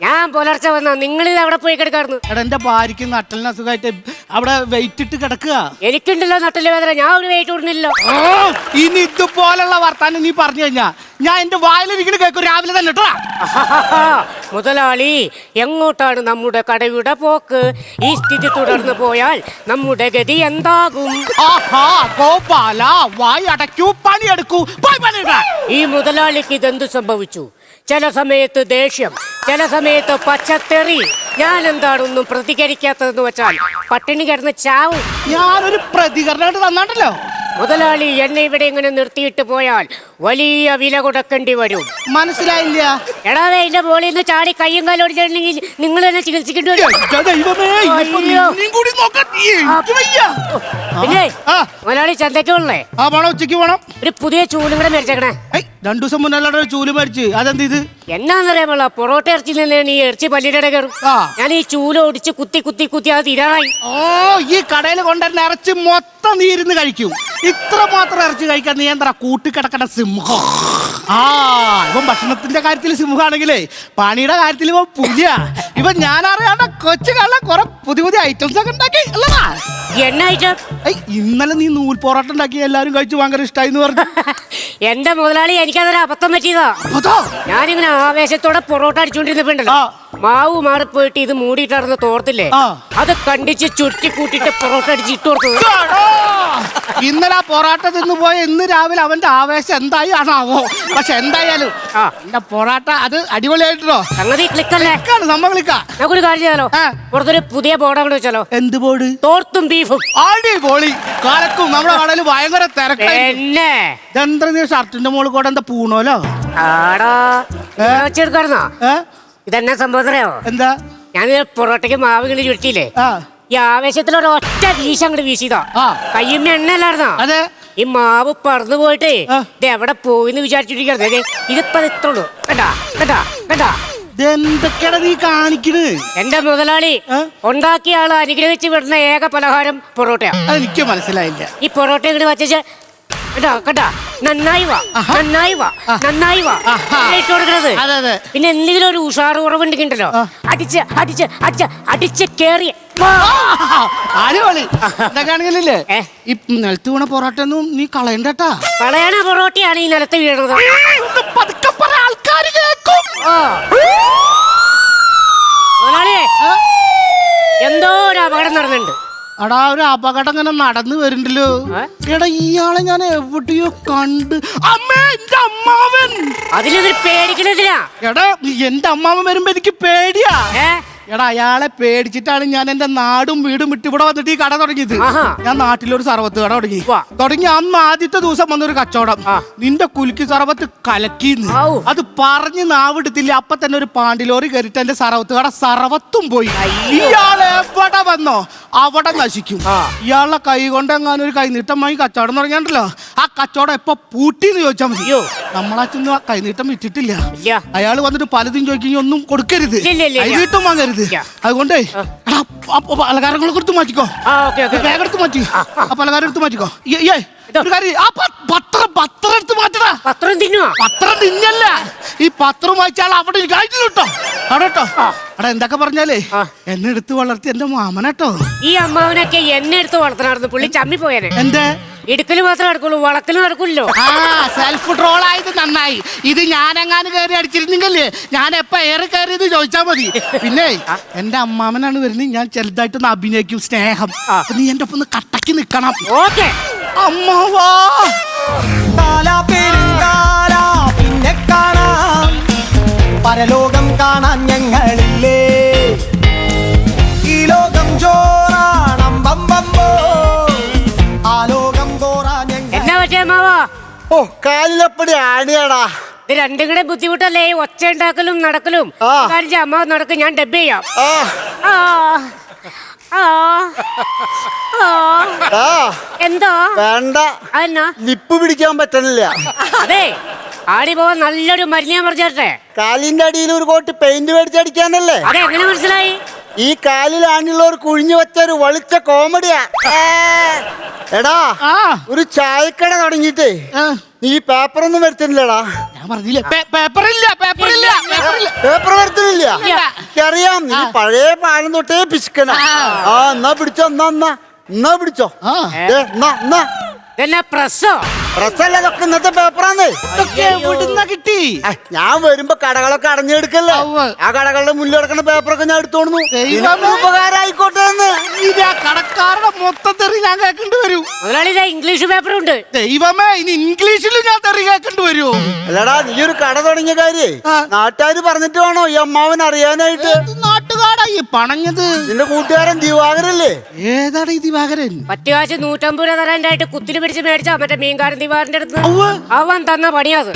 ഞാൻ പുലർച്ചെ വന്ന നിങ്ങൾ അവിടെ പോയി കിടക്കായിരുന്നു. എടാ എന്റെ ഭാര്യക്ക് നട്ടലിന് അസുഖമായിട്ട് അവിടെ വെയിറ്റ് ഇട്ട് കിടക്കുക. എനിക്കുണ്ടല്ലോ നട്ടല് വേദന, ഞാൻ ഒരു വെയിറ്റ് ഇടുന്നില്ലോ. ഇനി ഇതുപോലുള്ള വർത്താനം നീ പറഞ്ഞു കഴിഞ്ഞാ ഞാൻ എന്റെ വായിലിരിക്കണ കേൾക്കും രാവിലെ തന്നെ കേട്ടോ. മുതലാളി, എങ്ങോട്ടാണ് നമ്മുടെ കടയുടെ പോക്ക്? ഈ സ്ഥിതി തുടർന്ന് പോയാൽ നമ്മുടെ ഗതി എന്താകും? ഗോപാല, വായി അടയ്ക്കൂ, പണിയെടുക്കൂ, പോയി പണിയെടുക്ക. ഈ മുതലാളിക്ക് ഇതെന്ത് സംഭവിച്ചു? ചില സമയത്ത് ദേഷ്യം, ചില സമയത്ത് പച്ചത്തെറി. ഞാൻ എന്താണൊന്നും പ്രതികരിക്കാത്തതെന്ന് വെച്ചാൽ പട്ടിണി കിടന്ന് ചാവും. ഞാനൊരു പ്രതികരണമായിട്ട് തന്നാണ്ടല്ലോ. മുതലാളി, എന്നെ ഇവിടെ ഇങ്ങനെ നിർത്തിയിട്ട് പോയാൽ വലിയ വില കൊടുക്കേണ്ടി വരും. മനസ്സിലായില്ല? എടാവേ, എന്റെ ബോളിൽ നിന്ന് ചാടി കയ്യും കാലും ഓടിച്ചിട്ടുണ്ടെങ്കിൽ നിങ്ങൾ തന്നെ ചികിത്സിക്കേണ്ടി വരും. പിന്നെ മുതലാളി ചന്തയ്ക്കുള്ളേ ഉച്ചക്ക് പോണം. ഒരു പുതിയ ചൂലും കൂടെ മേടിച്ചേക്കണേ. 2 ദിവസം മുന്നേ ചൂല് മേടിച്ച്. അതെന്ത് ഇത് എന്നാന്നറിയാമല്ല, പൊറോട്ട ഇറച്ചി നിന്നാണ് ഈ ഇറച്ചി പല്ലിയുടെ കയറും. ഞാൻ ഈ ചൂല് ഓടിച്ച് കുത്തി കുത്തി കുത്തി അത് തീരാറായി. ഈ കടയിൽ കൊണ്ടുവരുന്ന ഇറച്ചി മൊത്തം നീ ഇരുന്ന് കഴിക്കും. ഇത്ര മാത്രം ഇറച്ചി കഴിക്കാൻ നീ എന്താ കൂട്ടിക്കിടക്കണ സിംഹം? ഇവൻ ഭക്ഷണത്തിന്റെ കാര്യത്തിൽ സിംഹമാണെങ്കിലേ പണിയുടെ കാര്യത്തിൽ ഇവൻ പുതിയ. ഇവൻ ഞാൻ അറിയാണ്ട കൊച്ചു കള്ള കുറെ പുതിയ പുതിയ ഐറ്റംസ് ഒക്കെ ഉണ്ടാക്കി അല്ലടാ. എണ്ണ ഐറ്റം? ഇന്നലെ നീ നൂൽ പൊറോട്ട ഉണ്ടാക്കി എല്ലാരും കഴിച്ചു ഭയങ്കര ഇഷ്ടമായി എന്ന് പറഞ്ഞു. എന്റെ മുതലാളി, എനിക്കതൊരു അബദ്ധം പറ്റിയതാ. ഞാനിങ്ങനെ ആവേശത്തോടെ പൊറോട്ട അടിച്ചോണ്ടിരുന്നപ്പോണ്ടല്ലോ, മാവ് മാറിപ്പോയിട്ട് ഇത് മൂടിയിട്ടാർന്ന് തോർത്തില്ലേ, അത് കണ്ടിച്ച് ചുരുട്ടി കൂട്ടിട്ട് പൊറോട്ട അടിച്ച് ഇട്ട് കൊടുത്തത്. ഇന്നലെ പൊറോട്ട തിന്നു പോയ ഇന്ന് രാവിലെ അവന്റെ ആവേശം എന്തായി ആണാവോ. പക്ഷെ എന്തായാലും എന്റെ പൊറോട്ട അത് അടിപൊളിയായിട്ടോ. സംഗതി ക്ലിക്കല്ലേ? നമ്മൾ ക്ലിക്കാ. നമുക്കൊരു കാര്യം ചെയ്യാലോ, പുറത്തൊരു പുതിയ ബോർഡ് അങ്ങോട്ട് വെച്ചാലോ? എന്ത് ബോർഡ്? തോർത്തും ബീഫും. അടിപൊളി. കാലക്കും നമ്മുടെ കടയിൽ ഭയങ്കര തിരക്ക്. എന്താ നീ ഷർട്ടിന്റെ മുകളിൽ കൂടെ എന്താ പൂണോലോ? വെച്ചെടുക്കാറുന്നോ? ഇതെന്നെ സംഭവത്തിനോ? എന്താ? ഞാൻ പൊറോട്ടയ്ക്ക് മാവ് ഇങ്ങനെ ചുരുട്ടിയില്ലേ, ഈ ആവേശത്തിലൊരു ഒറ്റ വീശ അങ്ങോട്ട് വീശിയതാ. കയ്യുമ്മ എണ്ണല്ലായിരുന്നോ? അതെ. ഈ മാവ് പറന്നു പോയിട്ട് ഇത് എവിടെ പോയിന്ന് വിചാരിച്ചിരിക്കുന്നത്. ഇതിപ്പോ ഇത്രയുള്ളൂ. കേട്ടാ കേട്ടാ കേട്ടാ. എന്തൊക്കെയാണ് നീ കാണിക്കണ്? എന്റെ മുതലാളി ഉണ്ടാക്കിയ ആള് അനുഗ്രഹിച്ച് വിടുന്ന ഏക പലഹാരം പൊറോട്ടയാണ്. എനിക്ക് മനസ്സിലായില്ല. ഈ പൊറോട്ട ഇങ്ങനെ വച്ചാ കേട്ടാ കേട്ടാ, നന്നായി വാ നന്നായി വാ നന്നായി വാ ഇട്ട് കൊടുക്കണത്. പിന്നെ എന്തെങ്കിലും ഒരു ഉഷാറ് കുറവുണ്ടെങ്കിണ്ടല്ലോ അടിച്ച് അടിച്ച് അടിച്ച് അടിച്ച് കേറി അടിപൊളി. എന്തൊക്കെയാണെങ്കിലേ ഈ നിലത്ത് വീണ പൊറോട്ട ഒന്നും നീ കളയണ്ടട്ടാ. കളയണ പൊറോട്ടയാണ് ഈ നിലത്ത് വീണത്. ആൾക്കാർ കേൾക്കും. എന്തോ ഒരു അപകടം നടന്നുണ്ട്. എടാ, ഒരു അപകടം ഇങ്ങനെ നടന്നു വരുന്നുണ്ടല്ലോ. എടാ, ഇയാളെ ഞാൻ എവിടെയോ കണ്ട്. അമ്മേ, എന്റെ അമ്മാവൻ. അതിലൊരു പേടിക്കണതിനാ. എടാ, എന്റെ അമ്മാവൻ വരുമ്പോ എനിക്ക് പേടിയാ. എടാ, അയാളെ പേടിച്ചിട്ടാണ് ഞാൻ എന്റെ നാടും വീടും വിട്ട് ഇവിടെ വന്നിട്ട് ഈ കട തുടങ്ങിയത്. ഞാൻ നാട്ടിലൊരു സർവത്ത് കട തുടങ്ങി അന്ന് ആദ്യത്തെ ദിവസം വന്നൊരു കച്ചവടം. നിന്റെ കുലുക്കി സർവത്ത് കലക്കിന്ന് അത് പറഞ്ഞ് നാവിടുത്തില്ല. അപ്പൊ തന്നെ ഒരു പാണ്ടിലോറി കയറിട്ട് എന്റെ സർവത്ത് കട സർവത്തും പോയി. ഇയാളെ എവിടെ വന്നോ അവിടെ നശിക്കും. ഇയാളുടെ കൈ കൊണ്ടെങ്ങാനും ഒരു കൈനീട്ടം വാങ്ങി കച്ചവടം തുടങ്ങിയാണ്ടല്ലോ, ആ കച്ചവടം എപ്പൊ പൂട്ടിന്ന് ചോദിച്ചാൽ മതി. നമ്മളാച്ചൊന്നും ആ കൈനീട്ടം വിറ്റിട്ടില്ല. അയാൾ വന്നിട്ട് പലതും ചോദിക്കും, ഒന്നും കൊടുക്കരുത്, കൈനീട്ടം വാങ്ങരുത്. അതുകൊണ്ടേ പലകാരങ്ങളെ കൊടുത്ത് മാറ്റിക്കോ. ബാഗ് എടുത്ത് മാറ്റി ആ പലകാരം എടുത്ത് മാറ്റിക്കോ. പത്രം എടുത്ത് മാറ്റടാ. പത്രം തിന്നല്ല, ഈ പത്രം വായിച്ചാൽ അവിടെ കേട്ടോ. അവിടെ കേട്ടോ. അവിടെ എന്തൊക്കെ പറഞ്ഞാലേ എന്നെ എടുത്ത് വളർത്തി എന്റെ മാമനട്ടോ. ഈ അമ്മാവനൊക്കെ എന്നെ എടുത്ത് വളർത്തണായിരുന്നു. പുള്ളി ചമ്മി പോയനെ. എന്തേ? ഇടുക്കല് മാത്രമേ നടക്കുള്ളൂ, വളക്കല് നടക്കില്ലോ. സെൽഫ് ട്രോൾ ആയത് നന്നായി. ഇത് ഞാനെങ്ങാനും കയറി അടിച്ചിരുന്നെങ്കിലേ ഞാൻ എപ്പ ഏറെ കയറിയത് ചോദിച്ചാ മതി. പിന്നെ എന്റെ അമ്മാമനാണ് വരുന്നത്, ഞാൻ ചെറുതായിട്ടൊന്ന് അഭിനയിക്കും. സ്നേഹം, നീ എന്റെ ഒപ്പം ഒന്ന് കട്ടക്ക് നിക്കണം. ഓക്കെ അമ്മാവാ. പിന്നെ കാണാം പരലോകം കാണാൻ ഞങ്ങളില്ലേ. ഈ ലോകം ജോറാണം ബമ്പോ, ആ ലോകം കോറാ ഞങ്ങൾ. എന്നാ പറ്റേ അമ്മാവാ? കാലിലപ്പടി ആണിയാടാ. ഇത് രണ്ടും കൂടെ ബുദ്ധിമുട്ടല്ലേ, ഒച്ച ഉണ്ടാക്കലും നടക്കലും. അമ്മാവ് നടക്കും, ഞാൻ ഡബ് ചെയ്യാം. എന്തോ വേണ്ട, ലിപ്പ് പിടിക്കാൻ പറ്റണില്ല. അതെ, ആടി പോവാൻ നല്ലൊരു മരുന്ന് ഞാൻ പറഞ്ഞേ. കാലിന്റെ അടിയിൽ ഒരു കോട്ട് പെയിന്റ് മേടിച്ചടിക്കാനല്ലേ? അതെ, എങ്ങനെ മനസ്സിലായി? ഈ കാലിൽ ആണുള്ളവർ കുഴിഞ്ഞു വെച്ച ഒരു വളിച്ച കോമഡിയാ. എടാ ഒരു ചായക്കട തുടങ്ങിട്ടേ നീ പേപ്പറൊന്നും വരുത്തുന്നില്ലടാ. ഞാൻ പറഞ്ഞില്ലേ പേപ്പറില്ല പേപ്പർ വരുത്തുന്നില്ല. എനിക്കറിയാം നീ പഴയ പാഴം തൊട്ടേ പിശുക്കനാ. എന്നാ പിടിച്ചോ, എന്നാ പിടിച്ചോ. പ്രസ്സോ പ്രസല്ല ഇതൊക്കെ ഇന്നത്തെ പേപ്പറാന്നേ. കിട്ടി. ഞാൻ വരുമ്പോ കടകളൊക്കെ അടഞ്ഞെടുക്കല്ലേ. ആ കടകളുടെ മുന്നിൽ കിടക്കുന്ന പേപ്പറൊക്കെ ഞാൻ എടുത്തോണ്ട് ഉപകാരമായിക്കോട്ടെ എന്ന്. കടക്കാരുടെ മൊത്തം തെറി ഞാൻ കേൾക്കേണ്ടി വരൂ. ഇംഗ്ലീഷ് പേപ്പറുണ്ട്. ദൈവമേ, ഇനി ഇംഗ്ലീഷിലും ഞാൻ തെറി കേൾക്കേണ്ടി വരുമോ? അല്ലടാ, നീ ഒരു കട തുടങ്ങിയ കാര്യേ നാട്ടുകാര് പറഞ്ഞിട്ട് വേണോ ഈ അമ്മാവൻ അറിയാനായിട്ട്? നാട്ടുകാരാ ഈ പണഞ്ഞത്. നിന്റെ കൂട്ടുകാരൻ ദിവാകരല്ലേ? ഏതാണ് ഈ ദിവാകരൻ? പറ്റുകാശ് 150 രൂപ തരാനായിട്ട് കുത്തിരി പിടിച്ച് മേടിച്ചാ മറ്റേ മീൻകാരൻ ദിവാറിന്റെ അടുത്ത് അവൻ തന്ന പണിയാത്.